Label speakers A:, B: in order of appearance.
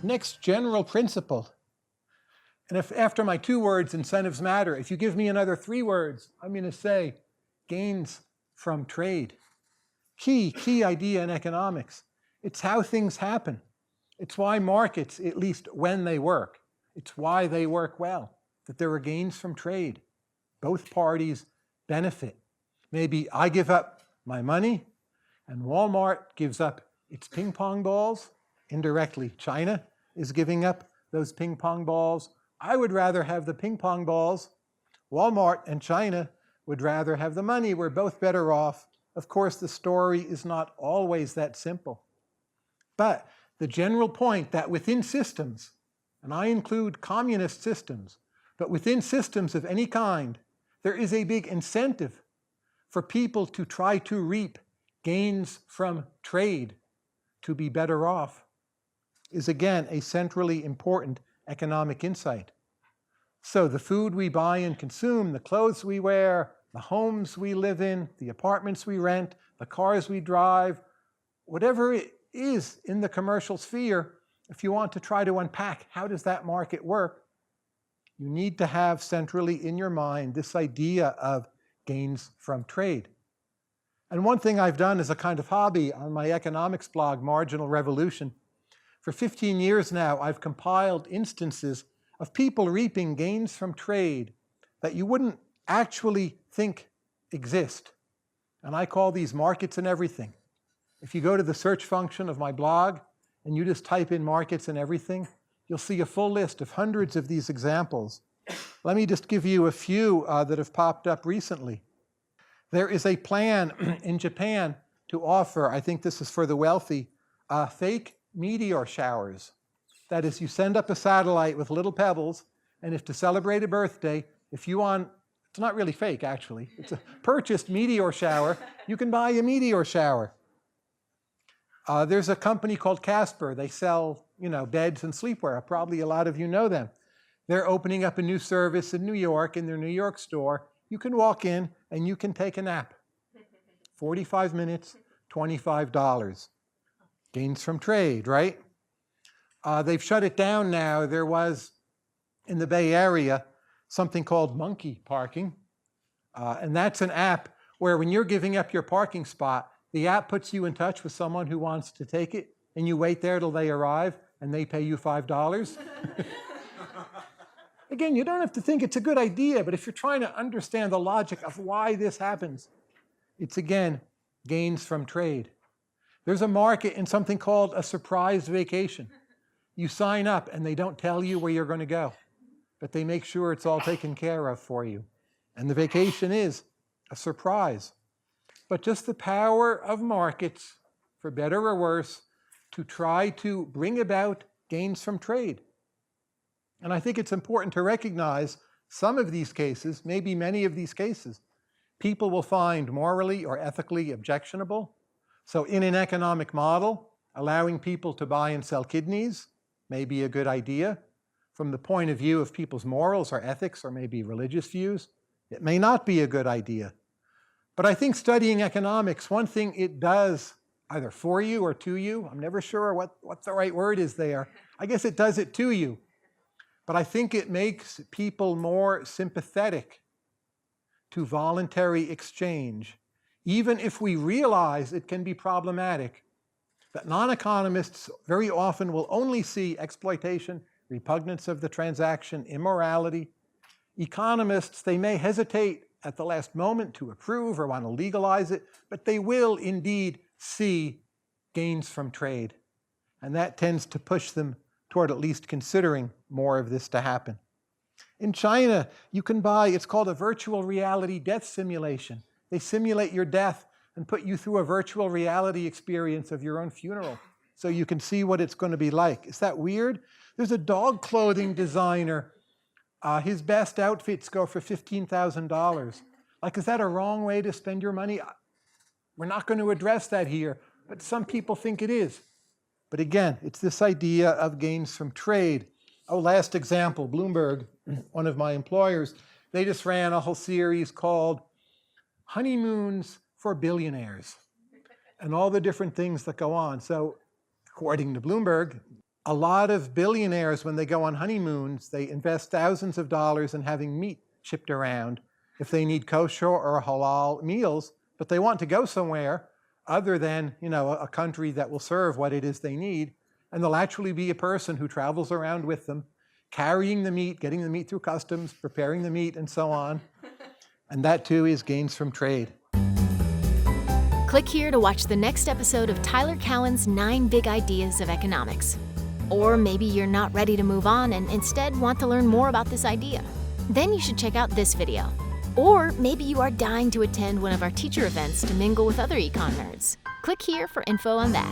A: Next general principle. And if after my 2 words, incentives matter, if you give me another 3 words, I'm going to say gains from trade. Key idea in economics. It's how things happen. It's why markets, at least when they work, it's why they work well, that there are gains from trade. Both parties benefit. Maybe I give up my money and Walmart gives up its ping pong balls. Indirectly, China is giving up those ping pong balls. I would rather have the ping pong balls. Walmart and China would rather have the money. We're both better off. Of course, the story is not always that simple. But the general point that within systems, and I include communist systems, but within systems of any kind, there is a big incentive for people to try to reap gains from trade to be better off, is again a centrally important economic insight. So the food we buy and consume, the clothes we wear, the homes we live in, the apartments we rent, the cars we drive, whatever it is in the commercial sphere, if you want to try to unpack how does that market work, you need to have centrally in your mind this idea of gains from trade. And one thing I've done as a kind of hobby on my economics blog, Marginal Revolution, for 15 years now, I've compiled instances of people reaping gains from trade that you wouldn't actually think exist. And I call these markets and everything. If you go to the search function of my blog and you just type in markets and everything, you'll see a full list of hundreds of these examples. Let me just give you a few that have popped up recently. There is a plan in Japan to offer, I think this is for the wealthy, fake meteor showers. That is, you send up a satellite with little pebbles, and if to celebrate a birthday, if you want, it's not really fake actually, it's a purchased meteor shower, you can buy a meteor shower. There's a company called Casper. They sell, beds and sleepwear. Probably a lot of you know them. They're opening up a new service in New York, in their New York store. You can walk in and you can take a nap. 45 minutes, $25. Gains from trade, right? They've shut it down now. There was, in the Bay Area, something called monkey parking. And that's an app where when you're giving up your parking spot, the app puts you in touch with someone who wants to take it, and you wait there till they arrive, and they pay you $5. Again, you don't have to think it's a good idea, but if you're trying to understand the logic of why this happens, it's again, gains from trade. There's a market in something called a surprise vacation. You sign up and they don't tell you where you're going to go, but they make sure it's all taken care of for you. And the vacation is a surprise. But just the power of markets, for better or worse, to try to bring about gains from trade. And I think it's important to recognize some of these cases, maybe many of these cases, people will find morally or ethically objectionable. So in an economic model, allowing people to buy and sell kidneys may be a good idea. From the point of view of people's morals or ethics or maybe religious views, it may not be a good idea. But I think studying economics, one thing it does, either for you or to you, I'm never sure what the right word is there. I guess it does it to you. But I think it makes people more sympathetic to voluntary exchange, even if we realize it can be problematic. But non-economists very often will only see exploitation, repugnance of the transaction, immorality. Economists, they may hesitate at the last moment to approve or want to legalize it, but they will indeed see gains from trade. And that tends to push them toward at least considering more of this to happen. In China, you can buy, it's called a virtual reality death simulation. They simulate your death and put you through a virtual reality experience of your own funeral so you can see what it's going to be like. Is that weird? There's a dog clothing designer. His best outfits go for $15,000. Like, is that a wrong way to spend your money? We're not going to address that here, but some people think it is. But again, it's this idea of gains from trade. Oh, last example, Bloomberg, one of my employers, they just ran a whole series called Honeymoons for Billionaires and all the different things that go on. So according to Bloomberg, A lot of billionaires, when they go on honeymoons, they invest thousands of dollars in having meat shipped around if they need kosher or halal meals, but they want to go somewhere other than, a country that will serve what it is they need. And there'll actually be a person who travels around with them, carrying the meat, getting the meat through customs, preparing the meat, and so on. And that too is gains from trade.
B: Click here to watch the next episode of Tyler Cowen's 9 Big Ideas of Economics. Or maybe you're not ready to move on and instead want to learn more about this idea. Then you should check out this video. Or maybe you are dying to attend one of our teacher events to mingle with other econ nerds. Click here for info on that.